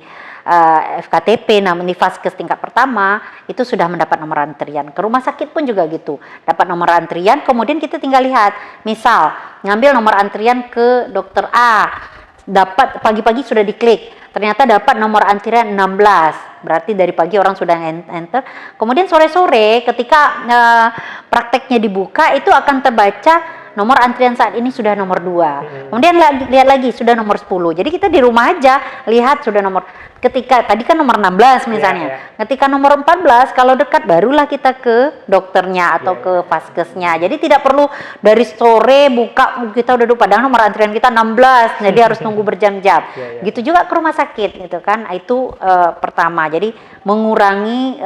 FKTP, namun di Vaskes tingkat pertama itu sudah mendapat nomor antrian. Ke rumah sakit pun juga gitu, dapat nomor antrian, kemudian kita tinggal lihat, misal ngambil nomor antrian ke dokter A, dapat pagi-pagi sudah diklik, ternyata dapat nomor antrian 16, berarti dari pagi orang sudah enter. Kemudian sore-sore ketika prakteknya dibuka itu akan terbaca nomor antrian saat ini sudah nomor 2. Kemudian lihat lagi sudah nomor 10. Jadi kita di rumah aja lihat sudah nomor, ketika tadi kan nomor 16 misalnya. Ketika nomor 14 kalau dekat barulah kita ke dokternya atau ke vaskesnya. Jadi tidak perlu dari sore buka kita udah padahal nomor antrian kita 16. Jadi harus nunggu berjam-jam. Gitu juga ke rumah sakit gitu kan. Itu pertama. Jadi mengurangi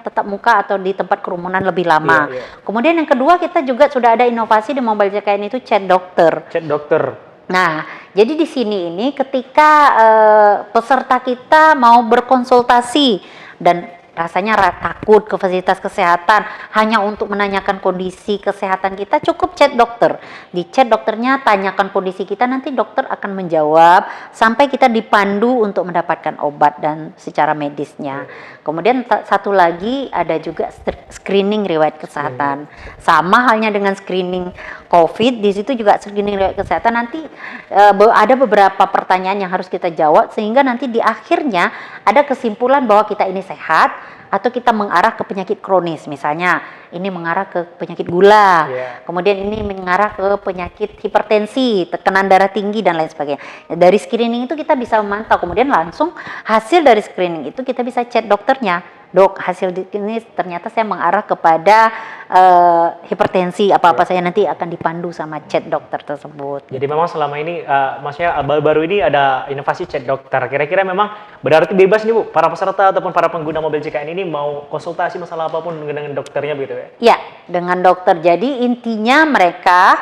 tetap muka atau di tempat kerumunan lebih lama. Kemudian yang kedua, kita juga sudah ada inovasi di mobile JKN itu chat dokter. Chat dokter. Nah, jadi di sini ini ketika peserta kita mau berkonsultasi dan rasanya takut ke fasilitas kesehatan hanya untuk menanyakan kondisi kesehatan kita, cukup chat dokter. Di chat dokternya tanyakan kondisi kita, nanti dokter akan menjawab sampai kita dipandu untuk mendapatkan obat dan secara medisnya. Kemudian satu lagi ada juga screening riwayat kesehatan. Sama halnya dengan screening COVID, di situ juga screening riwayat kesehatan. Nanti ada beberapa pertanyaan yang harus kita jawab sehingga nanti di akhirnya ada kesimpulan bahwa kita ini sehat atau kita mengarah ke penyakit kronis. Misalnya ini mengarah ke penyakit gula, kemudian ini mengarah ke penyakit hipertensi, tekanan darah tinggi dan lain sebagainya. Dari screening itu kita bisa memantau, kemudian langsung hasil dari screening itu kita bisa chat dokternya. Dok, hasil ini ternyata saya mengarah kepada hipertensi apa-apa saya nanti akan dipandu sama chat dokter tersebut. Jadi memang selama ini, maksudnya baru-baru ini ada inovasi chat dokter. Kira-kira memang berarti bebas nih Bu, para peserta ataupun para pengguna mobil JKN ini mau konsultasi masalah apapun dengan dokternya begitu ya? Ya, dengan dokter. Jadi intinya mereka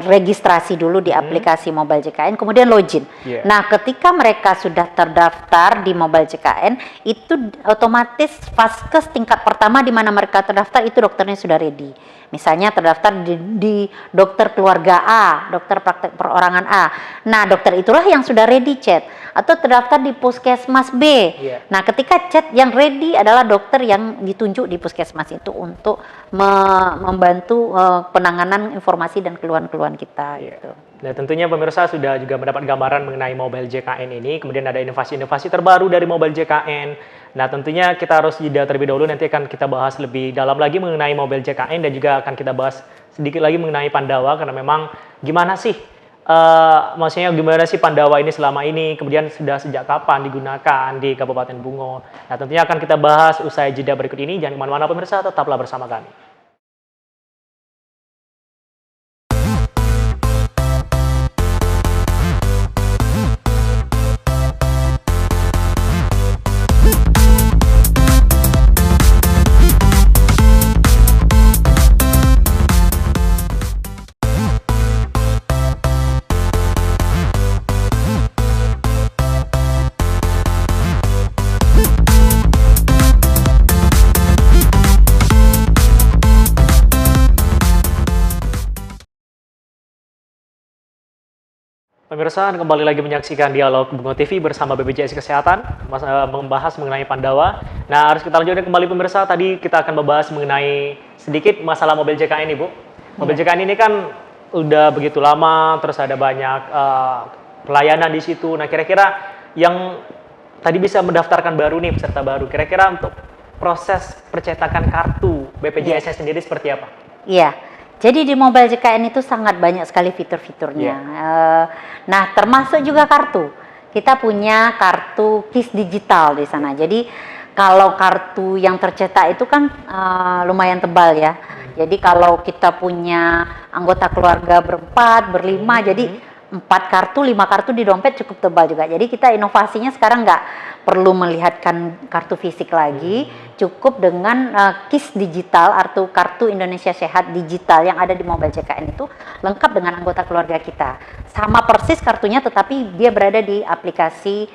registrasi dulu di aplikasi Mobile JKN, kemudian login. Yeah. Nah, ketika mereka sudah terdaftar di Mobile JKN, itu otomatis vaskes tingkat pertama di mana mereka terdaftar itu dokternya sudah ready. Misalnya terdaftar di dokter keluarga A, dokter praktek perorangan A. Nah, dokter itulah yang sudah ready chat. Atau terdaftar di puskesmas B. Yeah. Nah, ketika chat yang ready adalah dokter yang ditunjuk di puskesmas itu untuk membantu penanganan informasi dan keluhan-keluhan kita. Yeah. Gitu. Nah, tentunya pemirsa sudah juga mendapat gambaran mengenai Mobile JKN ini. Kemudian ada inovasi-inovasi terbaru dari Mobile JKN. Nah, tentunya kita harus jeda terlebih dahulu. Nanti akan kita bahas lebih dalam lagi mengenai Mobile JKN dan juga akan kita bahas sedikit lagi mengenai Pandawa, karena memang gimana sih, maksudnya gimana sih Pandawa ini selama ini, kemudian sudah sejak kapan digunakan di Kabupaten Bungo. Nah, tentunya akan kita bahas usai jeda berikut ini. Jangan kemana-mana pemirsa, tetaplah bersama kami. Pemirsa, kembali lagi menyaksikan Dialog Bungo TV bersama BPJS Kesehatan, membahas mengenai Pandawa. Nah, harus kita lanjutkan kembali pemirsa, tadi kita akan membahas mengenai sedikit masalah mobil JKN ini, Bu. Mobil JKN ini kan udah begitu lama, terus ada banyak pelayanan di situ. Nah, kira-kira yang tadi bisa mendaftarkan baru nih, peserta baru, kira-kira untuk proses percetakan kartu BPJS sendiri seperti apa? Iya. Jadi di Mobile JKN itu sangat banyak sekali fitur-fiturnya. Nah, termasuk juga kartu. Kita punya kartu KIS digital di sana. Jadi kalau kartu yang tercetak itu kan lumayan tebal ya. Jadi kalau kita punya anggota keluarga berempat, berlima, jadi 4 kartu, 5 kartu di dompet cukup tebal juga. Jadi kita inovasinya sekarang nggak perlu melihatkan kartu fisik lagi, cukup dengan KIS digital atau kartu Indonesia Sehat digital yang ada di Mobile JKN itu lengkap dengan anggota keluarga kita. Sama persis kartunya, tetapi dia berada di aplikasi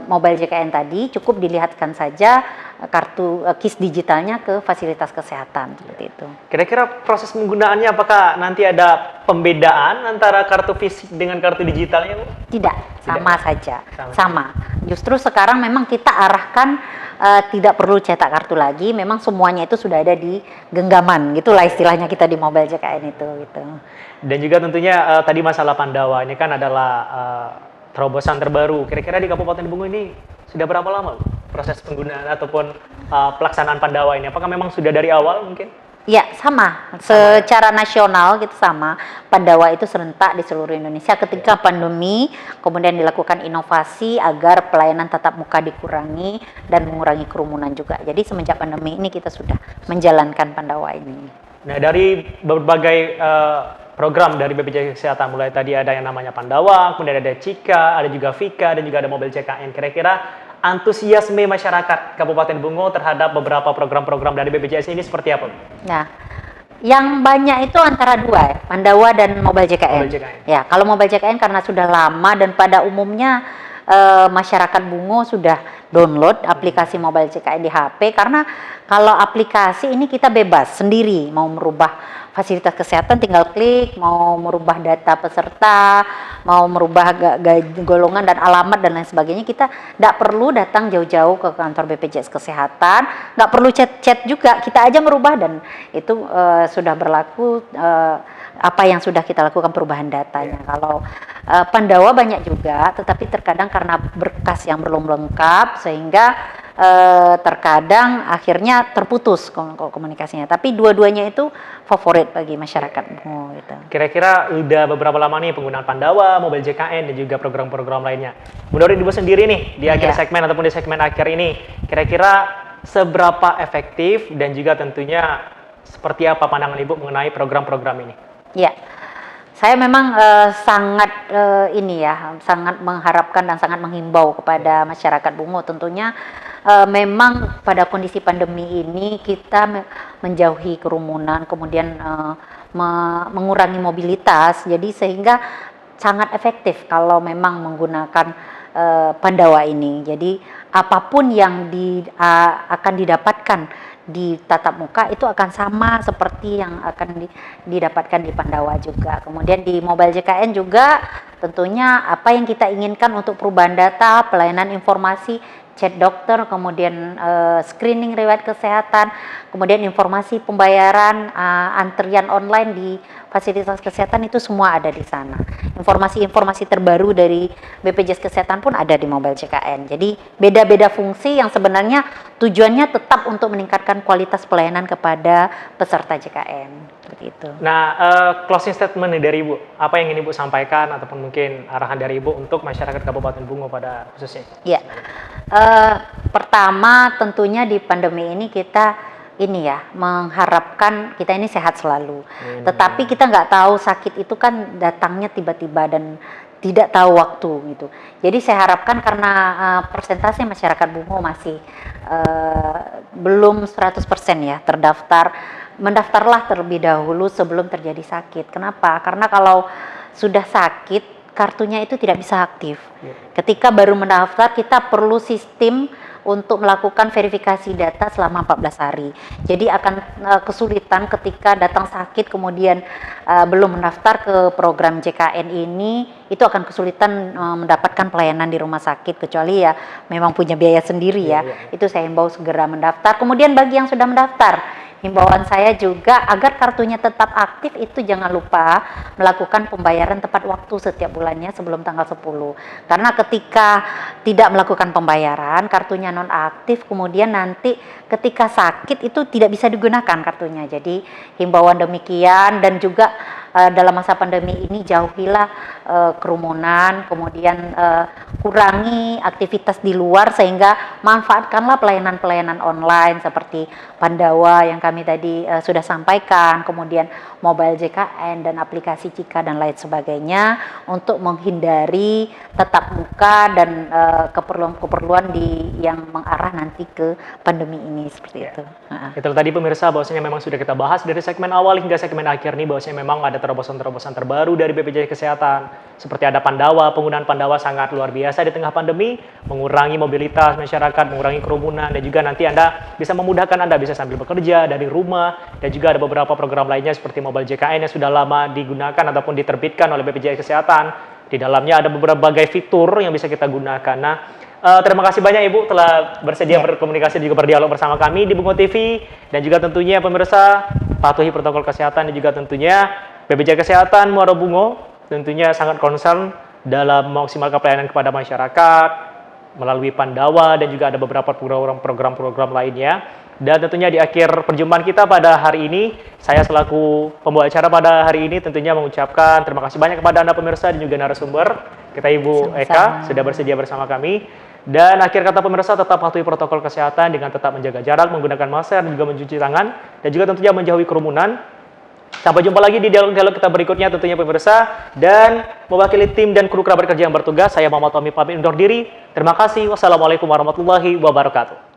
Mobile JKN tadi, cukup dilihatkan saja kartu KIS digitalnya ke fasilitas kesehatan seperti itu. Kira-kira proses penggunaannya apakah nanti ada pembedaan antara kartu fisik dengan kartu digitalnya, Bu? Tidak, sama saja. Sama. Justru sekarang memang kita arahkan tidak perlu cetak kartu lagi, memang semuanya itu sudah ada di genggaman, gitulah istilahnya kita di Mobile JKN itu gitu. Dan juga tentunya tadi masalah Pandawa ini kan adalah terobosan terbaru. Kira-kira di Kabupaten Bungo ini sudah berapa lama, Bu, proses penggunaan ataupun pelaksanaan Pandawa ini? Apakah memang sudah dari awal mungkin? Ya, sama. Secara nasional gitu sama. Pandawa itu serentak di seluruh Indonesia ketika pandemi, kemudian dilakukan inovasi agar pelayanan tatap muka dikurangi dan mengurangi kerumunan juga. Jadi semenjak pandemi ini kita sudah menjalankan Pandawa ini. Nah, dari berbagai program dari BPJS Kesehatan, mulai tadi ada yang namanya Pandawa, kemudian ada Cika, ada juga Vika, dan juga ada Mobile JKN. Kira-kira antusiasme masyarakat Kabupaten Bungo terhadap beberapa program-program dari BPJS ini seperti apa? Nah, yang banyak itu antara dua ya, Pandawa dan Mobile JKN. Mobile JKN. Ya, kalau Mobile JKN karena sudah lama dan pada umumnya masyarakat Bungo sudah download aplikasi Mobile JKN di HP, karena kalau aplikasi ini kita bebas sendiri mau merubah fasilitas kesehatan, tinggal klik, mau merubah data peserta, mau merubah golongan dan alamat dan lain sebagainya. Kita tidak perlu datang jauh-jauh ke kantor BPJS Kesehatan, nggak perlu chat-chat juga, kita aja merubah, dan itu sudah berlaku apa yang sudah kita lakukan perubahan datanya. Kalau Pandawa banyak juga, tetapi terkadang karena berkas yang belum lengkap sehingga terkadang akhirnya terputus komunikasinya. Tapi dua-duanya itu favorit bagi masyarakat Bungo gitu. Kira-kira udah beberapa lama nih penggunaan Pandawa, Mobile JKN, dan juga program-program lainnya. Menurut Ibu sendiri nih, di akhir segmen ataupun di segmen akhir ini, kira-kira seberapa efektif dan juga tentunya seperti apa pandangan Ibu mengenai program-program ini? Ya, saya memang sangat sangat mengharapkan dan sangat menghimbau kepada masyarakat Bungo. Tentunya memang pada kondisi pandemi ini kita menjauhi kerumunan, kemudian mengurangi mobilitas. Jadi sehingga sangat efektif kalau memang menggunakan Pandawa ini. Jadi apapun yang akan didapatkan di tatap muka itu akan sama seperti yang akan didapatkan di Pandawa juga. Kemudian di mobile JKN juga tentunya apa yang kita inginkan untuk perubahan data, pelayanan informasi, chat dokter, kemudian screening riwayat kesehatan, kemudian informasi pembayaran, antrian online di fasilitas kesehatan itu semua ada di sana. Informasi-informasi terbaru dari BPJS Kesehatan pun ada di mobile JKN. Jadi beda-beda fungsi yang sebenarnya tujuannya tetap untuk meningkatkan kualitas pelayanan kepada peserta JKN. Seperti itu. Nah, closing statement dari Ibu, apa yang ingin Ibu sampaikan ataupun mungkin arahan dari Ibu untuk masyarakat Kabupaten Bungo pada khususnya? Ya, pertama tentunya di pandemi ini kita mengharapkan kita ini sehat selalu. Tetapi kita nggak tahu sakit itu kan datangnya tiba-tiba dan tidak tahu waktu gitu. Jadi saya harapkan karena persentase masyarakat Bungo masih belum 100% ya terdaftar, mendaftarlah terlebih dahulu sebelum terjadi sakit. Kenapa? Karena kalau sudah sakit kartunya itu tidak bisa aktif. Ketika baru mendaftar kita perlu sistem untuk melakukan verifikasi data selama 14 hari. Jadi akan kesulitan ketika datang sakit kemudian belum mendaftar ke program JKN ini, itu akan kesulitan mendapatkan pelayanan di rumah sakit kecuali ya memang punya biaya sendiri ya. Itu saya himbau segera mendaftar. Kemudian bagi yang sudah mendaftar, himbauan saya juga agar kartunya tetap aktif itu jangan lupa melakukan pembayaran tepat waktu setiap bulannya sebelum tanggal 10. Karena ketika tidak melakukan pembayaran, kartunya non aktif, kemudian nanti ketika sakit itu tidak bisa digunakan kartunya. Jadi himbauan demikian dan juga dalam masa pandemi ini jauhilah kerumunan, kemudian kurangi aktivitas di luar sehingga manfaatkanlah pelayanan-pelayanan online seperti Pandawa yang kami tadi sudah sampaikan, kemudian mobile JKN dan aplikasi Cika dan lain sebagainya untuk menghindari tatap muka dan keperluan-keperluan yang mengarah nanti ke pandemi ini seperti itu. Itu tadi pemirsa bahwasanya memang sudah kita bahas dari segmen awal hingga segmen akhir nih bahwasanya memang ada terobosan-terobosan terbaru dari BPJS Kesehatan seperti ada Pandawa, penggunaan Pandawa sangat luar biasa di tengah pandemi, mengurangi mobilitas masyarakat, mengurangi kerumunan dan juga nanti Anda bisa memudahkan Anda bisa sambil bekerja dari rumah dan juga ada beberapa program lainnya seperti mobile JKN yang sudah lama digunakan ataupun diterbitkan oleh BPJS Kesehatan. Di dalamnya ada beberapa fitur yang bisa kita gunakan. Nah, terima kasih banyak Ibu telah bersedia berkomunikasi dan juga berdialog bersama kami di Bungo TV dan juga tentunya pemirsa patuhi protokol kesehatan dan juga tentunya BPJS Kesehatan Muara Bungo tentunya sangat concern dalam memaksimalkan pelayanan kepada masyarakat melalui Pandawa dan juga ada beberapa program-program lainnya. Dan tentunya di akhir perjumpaan kita pada hari ini, saya selaku pembawa acara pada hari ini tentunya mengucapkan terima kasih banyak kepada Anda pemirsa dan juga narasumber. Kita Ibu Eka sudah bersedia bersama kami. Dan akhir kata pemirsa tetap patuhi protokol kesehatan dengan tetap menjaga jarak, menggunakan masker dan juga mencuci tangan dan juga tentunya menjauhi kerumunan. Sampai jumpa lagi di dialog-dialog kita berikutnya tentunya pemirsa. Dan mewakili tim dan kru kerabat kerja yang bertugas, saya Muhammad Tommy pamit undur diri. Terima kasih. Wassalamualaikum warahmatullahi wabarakatuh.